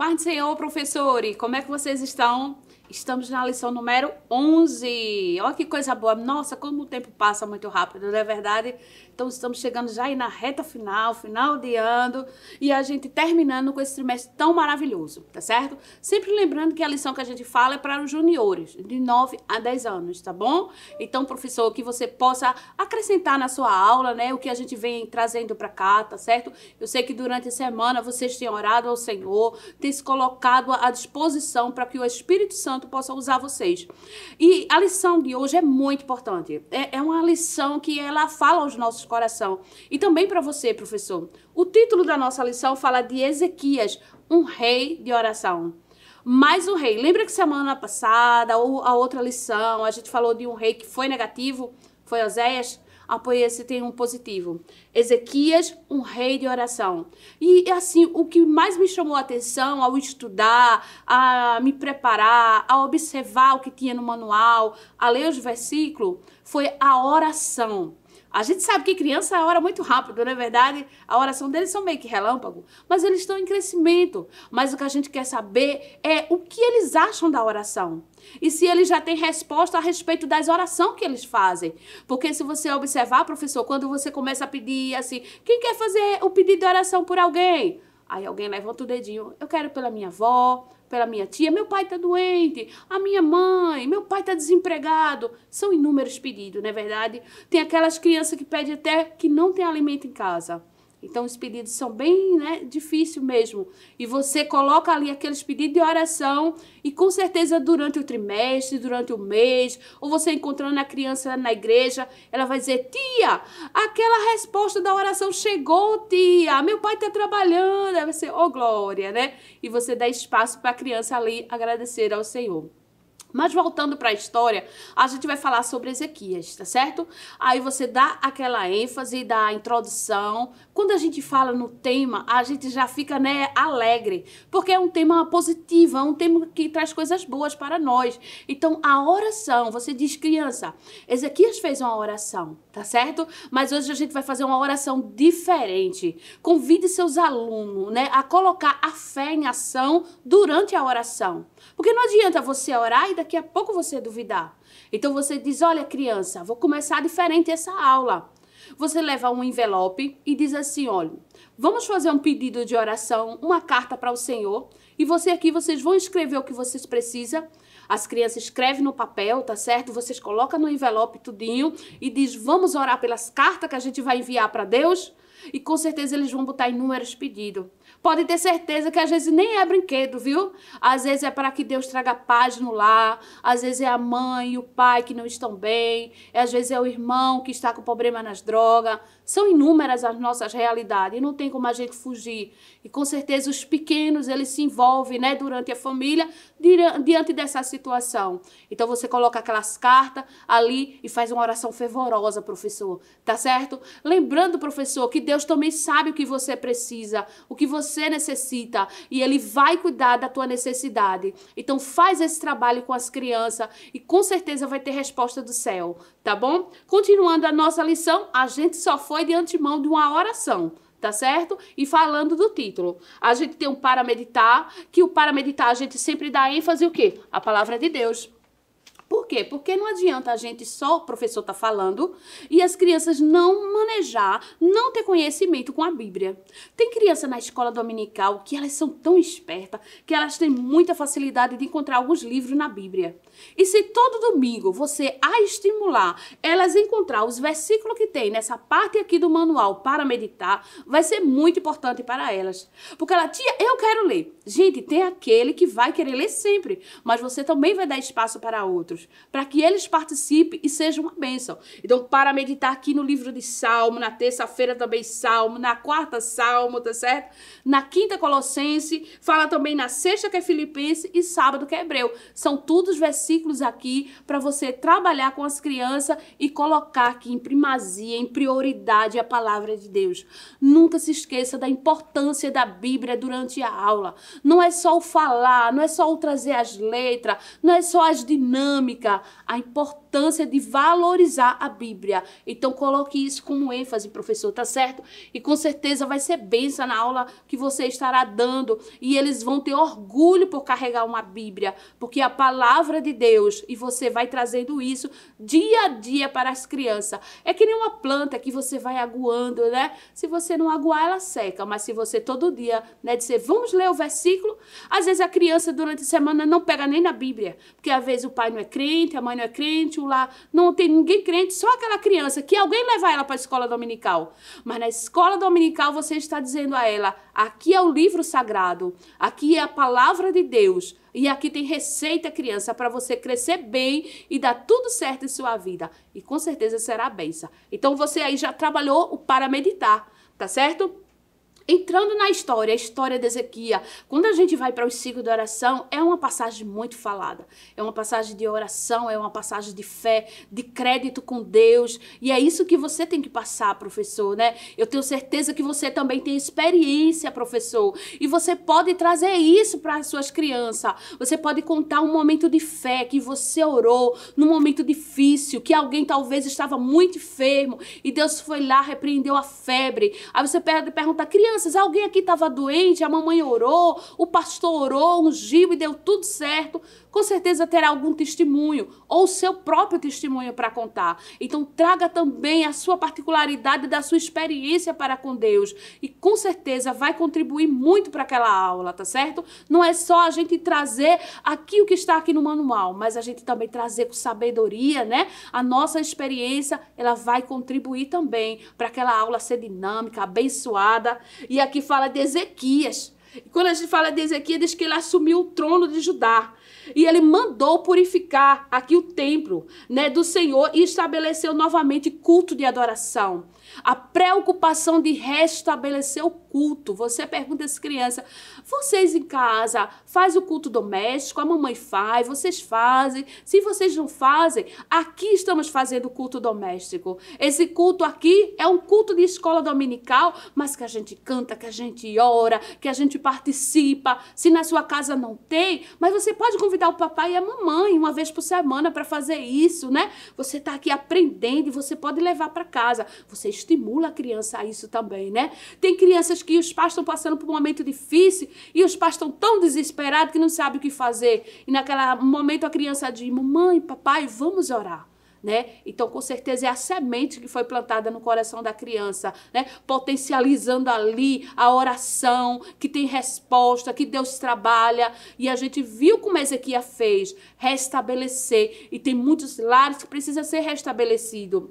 Pai do Senhor, professores, como é que vocês estão? Estamos na lição número 11. Olha que coisa boa. Nossa, como o tempo passa muito rápido, não é verdade? Então estamos chegando já aí na reta final, final de ano, e a gente terminando com esse trimestre tão maravilhoso, tá certo? Sempre lembrando que a lição que a gente fala é para os juniores, de 9 a 10 anos, tá bom? Então, professor, que você possa acrescentar na sua aula, né, o que a gente vem trazendo para cá, tá certo? Eu sei que durante a semana vocês têm orado ao Senhor, têm se colocado à disposição para que o Espírito Santo possa usar vocês. E a lição de hoje é muito importante. É uma lição que ela fala aos nossos corações. E também para você, professor. O título da nossa lição fala de Ezequias, um rei de oração. Mais um rei. Lembra que semana passada, ou a outra lição, a gente falou de um rei que foi negativo? Foi Oséias? Pois esse tem um positivo. Ezequias, um rei de oração. E assim, o que mais me chamou a atenção ao estudar, a me preparar, a observar o que tinha no manual, a ler os versículos, foi a oração. A gente sabe que criança ora muito rápido, não é verdade? A oração deles são meio que relâmpago, mas eles estão em crescimento. Mas o que a gente quer saber é o que eles acham da oração. E se eles já têm resposta a respeito das orações que eles fazem. Porque se você observar, professor, quando você começa a pedir assim, quem quer fazer o pedido de oração por alguém? Aí alguém levanta o dedinho, eu quero pela minha avó, pela minha tia, meu pai tá doente, a minha mãe, meu pai tá desempregado. São inúmeros pedidos, não é verdade? Tem aquelas crianças que pedem até que não tem alimento em casa. Então, os pedidos são bem, difícil mesmo. E você coloca ali aqueles pedidos de oração e, com certeza, durante o trimestre, durante o mês, ou você encontrando a criança na igreja, ela vai dizer, tia, aquela resposta da oração chegou, tia, meu pai está trabalhando. Aí você, oh, glória, né? E você dá espaço para a criança ali agradecer ao Senhor. Mas voltando para a história, a gente vai falar sobre Ezequias, tá certo? Aí você dá aquela ênfase da introdução. Quando a gente fala no tema, a gente já fica, alegre, porque é um tema positivo, é um tema que traz coisas boas para nós. Então, a oração, você diz, criança, Ezequias fez uma oração, tá certo? Mas hoje a gente vai fazer uma oração diferente. Convide seus alunos, a colocar a fé em ação durante a oração. Porque não adianta você orar e daqui a pouco você duvidar. Então você diz, olha criança, vou começar diferente essa aula. Você leva um envelope e diz assim, olha, vamos fazer um pedido de oração, uma carta para o Senhor. E vocês vão escrever o que vocês precisam. As crianças escrevem no papel, tá certo? Vocês colocam no envelope tudinho e diz, vamos orar pelas cartas que a gente vai enviar para Deus. E com certeza eles vão botar inúmeros pedidos. Pode ter certeza que às vezes nem é brinquedo, viu? Às vezes é para que Deus traga paz no lar. Às vezes é a mãe e o pai que não estão bem. Às vezes é o irmão que está com problema nas drogas. São inúmeras as nossas realidades e não tem como a gente fugir. E com certeza os pequenos, eles se envolvem, durante a família, diante dessa situação. Então você coloca aquelas cartas ali e faz uma oração fervorosa, professor. Tá certo? Lembrando, professor, que Deus também sabe o que você precisa, o que você necessita, e Ele vai cuidar da tua necessidade. Então faz esse trabalho com as crianças e com certeza vai ter resposta do céu, tá bom? Continuando a nossa lição, a gente só foi de antemão de uma oração, tá certo? E falando do título, a gente tem um para meditar, que o para meditar a gente sempre dá ênfase o quê? A palavra de Deus. Por quê? Porque não adianta a gente só, o professor tá falando, e as crianças não manejar, não ter conhecimento com a Bíblia. Tem criança na escola dominical que elas são tão espertas, que elas têm muita facilidade de encontrar alguns livros na Bíblia. E se todo domingo você a estimular, elas encontrar os versículos que tem nessa parte aqui do manual para meditar, vai ser muito importante para elas. Porque ela, tia, eu quero ler. Gente, tem aquele que vai querer ler sempre, mas você também vai dar espaço para outros, para que eles participem e sejam uma bênção. Então, para meditar aqui no livro de Salmo, na terça-feira também Salmo, na quarta Salmo, tá certo? Na quinta Colossense, fala também na sexta que é Filipense e sábado que é Hebreu. São todos versículos aqui para você trabalhar com as crianças e colocar aqui em primazia, em prioridade a palavra de Deus. Nunca se esqueça da importância da Bíblia durante a aula. Não é só o falar, não é só o trazer as letras, não é só as dinâmicas, a importância importância de valorizar a Bíblia. Então, coloque isso como ênfase, professor, tá certo? E com certeza vai ser bênção na aula que você estará dando. E eles vão ter orgulho por carregar uma Bíblia, porque a palavra de Deus, e você vai trazendo isso dia a dia para as crianças. É que nem uma planta que você vai aguando, né? Se você não aguar, ela seca. Mas se você todo dia, né, dizer, vamos ler o versículo, às vezes a criança durante a semana não pega nem na Bíblia, porque às vezes o pai não é crente, a mãe não é crente, o lá não tem ninguém crente, só aquela criança que alguém leva ela para a escola dominical. Mas na escola dominical você está dizendo a ela, aqui é o livro sagrado, aqui é a palavra de Deus, e aqui tem receita, criança, para você crescer bem e dar tudo certo em sua vida. E com certeza será a bênção. Então você aí já trabalhou o para meditar, tá certo? Entrando na história, a história de Ezequias, quando a gente vai para os ciclos de oração, é uma passagem muito falada. É uma passagem de oração, é uma passagem de fé, de crédito com Deus. E é isso que você tem que passar, professor, né? Eu tenho certeza que você também tem experiência, professor. E você pode trazer isso para as suas crianças. Você pode contar um momento de fé que você orou, num momento difícil, que alguém talvez estava muito enfermo e Deus foi lá, repreendeu a febre. Aí você pergunta, criança, alguém aqui estava doente, a mamãe orou, o pastor orou, ungiu e deu tudo certo. Com certeza terá algum testemunho ou o seu próprio testemunho para contar. Então traga também a sua particularidade da sua experiência para com Deus e com certeza vai contribuir muito para aquela aula, tá certo? Não é só a gente trazer aqui o que está aqui no manual, mas a gente também trazer com sabedoria, né? A nossa experiência, ela vai contribuir também para aquela aula ser dinâmica, abençoada. E aqui fala de Ezequias. E quando a gente fala de Ezequias, diz que ele assumiu o trono de Judá. E ele mandou purificar aqui o templo, né, do Senhor e estabeleceu novamente culto de adoração. A preocupação de restabelecer o culto. Você pergunta às crianças, vocês em casa fazem o culto doméstico? A mamãe faz, vocês fazem? Se vocês não fazem, aqui estamos fazendo o culto doméstico. Esse culto aqui é um culto de escola dominical, mas que a gente canta, que a gente ora, que a gente participa. Se na sua casa não tem, mas você pode convidar o papai e a mamãe uma vez por semana para fazer isso, né? Você está aqui aprendendo e você pode levar para casa. Você estimula a criança a isso também, né? Tem crianças que os pais estão passando por um momento difícil e os pais estão tão desesperados que não sabem o que fazer. E naquele momento a criança diz, mamãe, papai, vamos orar. Né? Então, com certeza, é a semente que foi plantada no coração da criança, né? Potencializando ali a oração, que tem resposta, que Deus trabalha. E a gente viu como Ezequias fez, restabelecer. E tem muitos lares que precisam ser restabelecidos.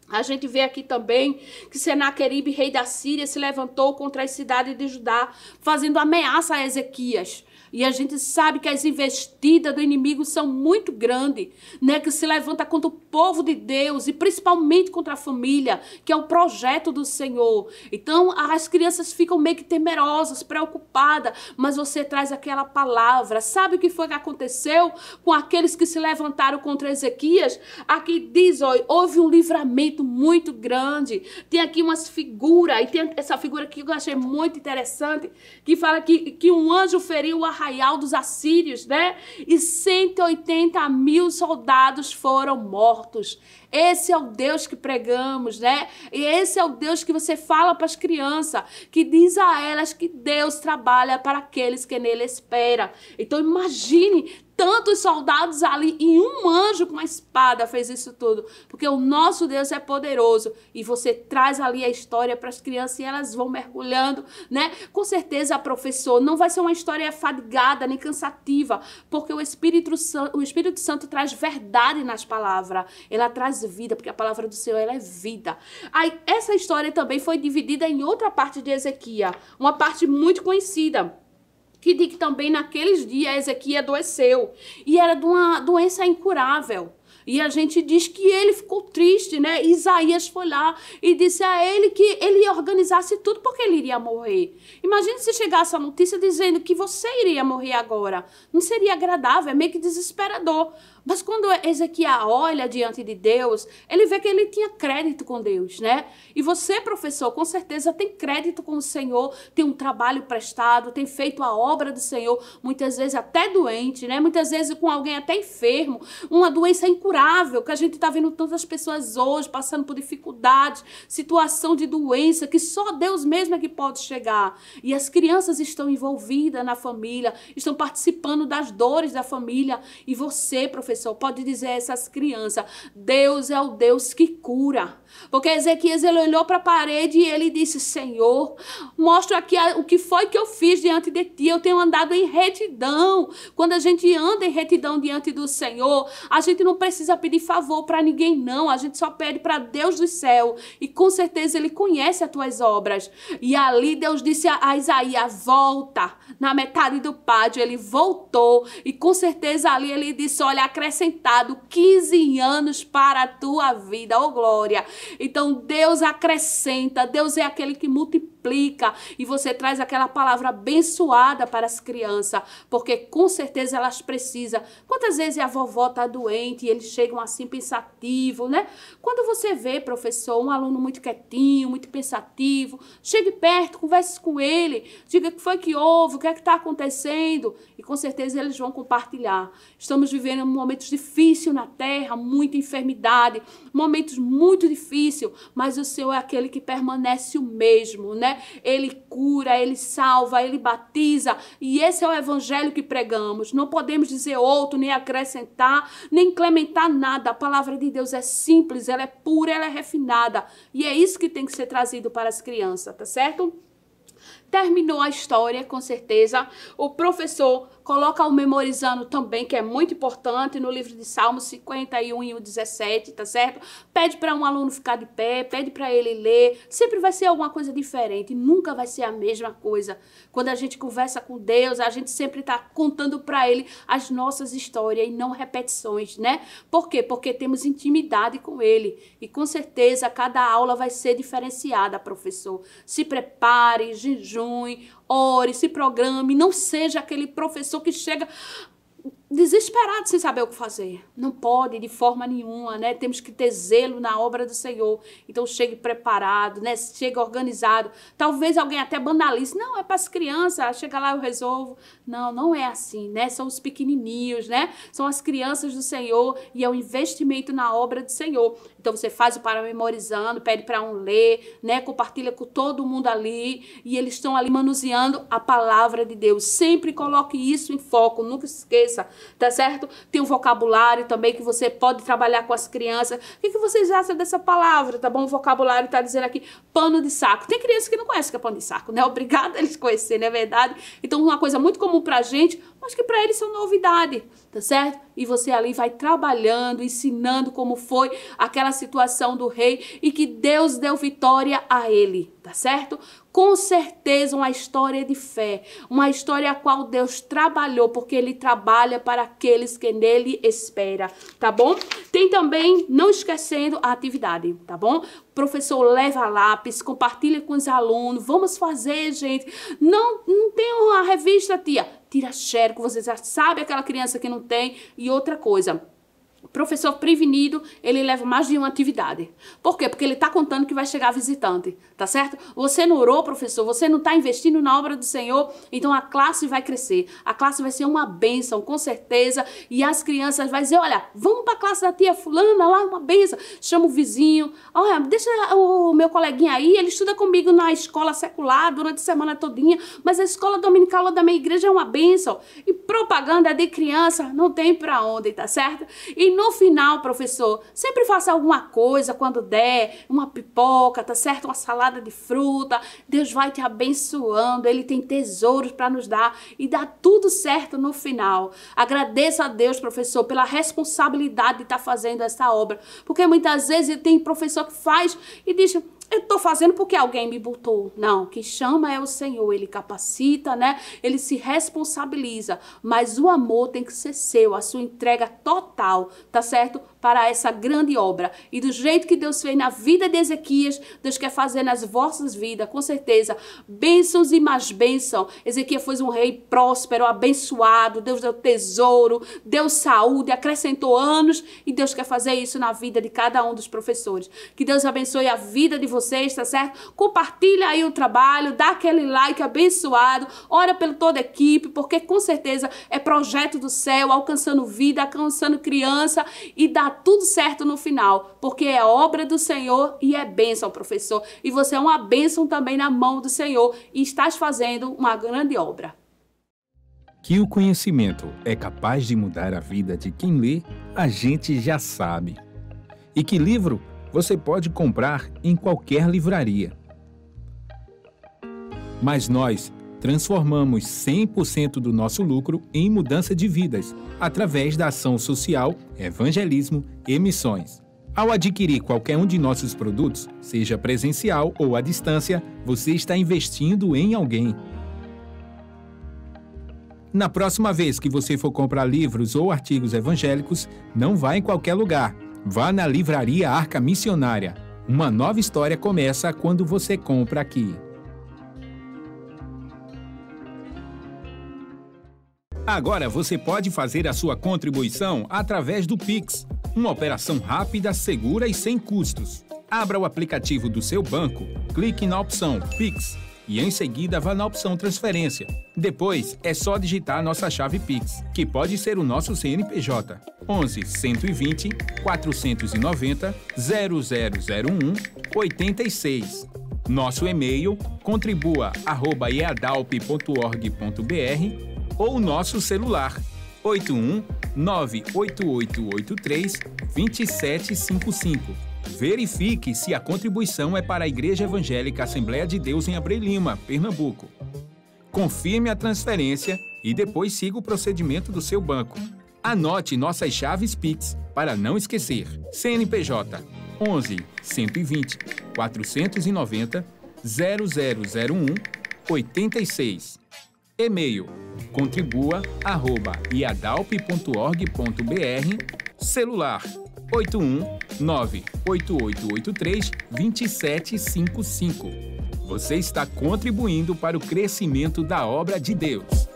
A gente vê aqui também que Senaqueribe, rei da Síria, se levantou contra as cidades de Judá, fazendo ameaça a Ezequias. E a gente sabe que as investidas do inimigo são muito grandes, né? Que se levanta contra o povo de Deus e principalmente contra a família, que é o projeto do Senhor. Então, as crianças ficam meio que temerosas, preocupadas, mas você traz aquela palavra. Sabe o que foi que aconteceu com aqueles que se levantaram contra Ezequias? Aqui diz, ó, houve um livramento muito grande. Tem aqui umas figuras, e tem essa figura aqui que eu achei muito interessante, que fala que um anjo feriu o arraial dos assírios, né? E 180.000 soldados foram mortos. Esse é o Deus que pregamos, né? E esse é o Deus que você fala para as crianças, que diz a elas que Deus trabalha para aqueles que nele esperam. Então imagine tantos soldados ali e um anjo com uma espada fez isso tudo, porque o nosso Deus é poderoso e você traz ali a história para as crianças e elas vão mergulhando, né? Com certeza, professor, não vai ser uma história fadigada nem cansativa, porque o Espírito Santo traz verdade nas palavras, ela traz vida, porque a palavra do Senhor ela é vida. Aí, essa história também foi dividida em outra parte de Ezequias, uma parte muito conhecida, que diz que também naqueles dias Ezequias adoeceu e era de uma doença incurável. E a gente diz que ele ficou triste, né? Isaías foi lá e disse a ele que ele ia organizasse tudo porque ele iria morrer. Imagine se chegasse a notícia dizendo que você iria morrer agora. Não seria agradável, é meio que desesperador. Mas quando Ezequias olha diante de Deus, ele vê que ele tinha crédito com Deus, né? E você, professor, com certeza tem crédito com o Senhor, tem um trabalho prestado, tem feito a obra do Senhor, muitas vezes até doente, né? Muitas vezes com alguém até enfermo, uma doença incurável. incurável, que a gente está vendo tantas pessoas hoje passando por dificuldades, situação de doença, que só Deus mesmo é que pode chegar. E as crianças estão envolvidas na família, estão participando das dores da família. E você, professor, pode dizer a essas crianças, Deus é o Deus que cura. Porque Ezequias, ele olhou para a parede e ele disse, Senhor, mostra aqui o que foi que eu fiz diante de ti. Eu tenho andado em retidão. Quando a gente anda em retidão diante do Senhor, a gente não precisa pedir favor para ninguém, não. A gente só pede para Deus do céu. E com certeza Ele conhece as tuas obras. E ali Deus disse a Isaías, volta. Na metade do pátio, ele voltou. E com certeza ali ele disse, olha, acrescentado 15 anos para a tua vida. Oh, glória! Então Deus acrescenta, Deus é aquele que multiplica e você traz aquela palavra abençoada para as crianças, porque com certeza elas precisam. Quantas vezes a vovó está doente e eles chegam assim pensativos, né? Quando você vê, professor, um aluno muito quietinho, muito pensativo, chegue perto, converse com ele, diga o que foi que houve, o que é que está acontecendo e com certeza eles vão compartilhar. Estamos vivendo momentos difíceis na terra, muita enfermidade, momentos muito difíceis, mas o Senhor é aquele que permanece o mesmo, né? Ele cura, Ele salva, Ele batiza, e esse é o evangelho que pregamos. Não podemos dizer outro, nem acrescentar, nem incrementar nada. A palavra de Deus é simples, ela é pura, ela é refinada, e é isso que tem que ser trazido para as crianças, tá certo? Terminou a história, com certeza. O professor coloca o memorizando também, que é muito importante, no livro de Salmos 51 e 17, tá certo? Pede para um aluno ficar de pé, pede para ele ler. Sempre vai ser alguma coisa diferente, nunca vai ser a mesma coisa. Quando a gente conversa com Deus, a gente sempre está contando para Ele as nossas histórias e não repetições, né? Por quê? Porque temos intimidade com Ele. E com certeza cada aula vai ser diferenciada, professor. Se prepare, jejue, ore, se programe, não seja aquele professor que chega desesperado sem saber o que fazer. Não pode de forma nenhuma, né? Temos que ter zelo na obra do Senhor. Então chegue preparado, né? Chegue organizado. Talvez alguém até banalize. Não, é para as crianças, chega lá eu resolvo. Não, não é assim, né? São os pequenininhos, né? São as crianças do Senhor e é um investimento na obra do Senhor. Então você faz o para memorizando, pede para um ler, né? Compartilha com todo mundo ali e eles estão ali manuseando a palavra de Deus. Sempre coloque isso em foco, nunca esqueça. Tá certo? Tem um vocabulário também que você pode trabalhar com as crianças. O que vocês acham dessa palavra? Tá bom? O vocabulário tá dizendo aqui pano de saco. Tem crianças que não conhecem o que é pano de saco, né? Obrigada a eles conhecerem, não é verdade? Então, uma coisa muito comum pra gente, mas que pra eles são novidade, tá certo? E você ali vai trabalhando, ensinando como foi aquela situação do rei e que Deus deu vitória a ele, tá certo? Com certeza uma história de fé, uma história a qual Deus trabalhou, porque Ele trabalha para aqueles que nele espera, tá bom? Tem também, não esquecendo, a atividade, tá bom? Professor, leva lápis, compartilha com os alunos, vamos fazer, gente. Não tem uma revista, tia, tira xerox, você já sabe aquela criança que não tem. E outra coisa, professor prevenido, ele leva mais de uma atividade. Por quê? Porque ele está contando que vai chegar visitante, tá certo? Você não orou, professor, você não está investindo na obra do Senhor, então a classe vai crescer. A classe vai ser uma bênção, com certeza, e as crianças vão dizer, olha, vamos para a classe da tia fulana, lá uma bênção. Chama o vizinho, olha, deixa o meu coleguinha aí, ele estuda comigo na escola secular durante a semana todinha, mas a escola dominical lá da minha igreja é uma bênção. E propaganda de criança não tem para onde, tá certo? E no final, professor, sempre faça alguma coisa quando der, uma pipoca, tá certo? Uma salada de fruta. Deus vai te abençoando, Ele tem tesouros para nos dar e dá tudo certo no final. Agradeça a Deus, professor, pela responsabilidade de estar fazendo essa obra, porque muitas vezes tem professor que faz e diz, eu estou fazendo porque alguém me botou. Não, quem chama é o Senhor, Ele capacita, né? Ele se responsabiliza, mas o amor tem que ser seu, a sua entrega total, tá certo? Para essa grande obra. E do jeito que Deus fez na vida de Ezequias, Deus quer fazer nas vossas vidas, com certeza. Bênçãos e mais bênçãos. Ezequias foi um rei próspero, abençoado, Deus deu tesouro, deu saúde, acrescentou anos, e Deus quer fazer isso na vida de cada um dos professores. Que Deus abençoe a vida de vocês, vocês, tá certo? Compartilha aí o trabalho, dá aquele like abençoado, ora pela toda a equipe, porque com certeza é projeto do céu, alcançando vida, alcançando criança e dá tudo certo no final, porque é obra do Senhor e é bênção, professor. E você é uma bênção também na mão do Senhor e estás fazendo uma grande obra. Que o conhecimento é capaz de mudar a vida de quem lê, a gente já sabe. E que livro você pode comprar em qualquer livraria. Mas nós transformamos 100% do nosso lucro em mudança de vidas, através da ação social, evangelismo e missões. Ao adquirir qualquer um de nossos produtos, seja presencial ou à distância, você está investindo em alguém. Na próxima vez que você for comprar livros ou artigos evangélicos, não vá em qualquer lugar. Vá na Livraria Arca Missionária. Uma nova história começa quando você compra aqui. Agora você pode fazer a sua contribuição através do Pix, uma operação rápida, segura e sem custos. Abra o aplicativo do seu banco, clique na opção Pix e em seguida vá na opção Transferência. Depois é só digitar nossa chave Pix, que pode ser o nosso CNPJ, 11 120 490 0001 86. Nosso e-mail contribua@eadalp.org.br ou nosso celular 81 98883 2755. Verifique se a contribuição é para a Igreja Evangélica Assembleia de Deus em Abreu Lima, Pernambuco. Confirme a transferência e depois siga o procedimento do seu banco. Anote nossas chaves Pix para não esquecer. CNPJ 11 120 490 0001 86. E-mail contribua@iadalp.org.br. Celular 81 98883 2755. Você está contribuindo para o crescimento da obra de Deus.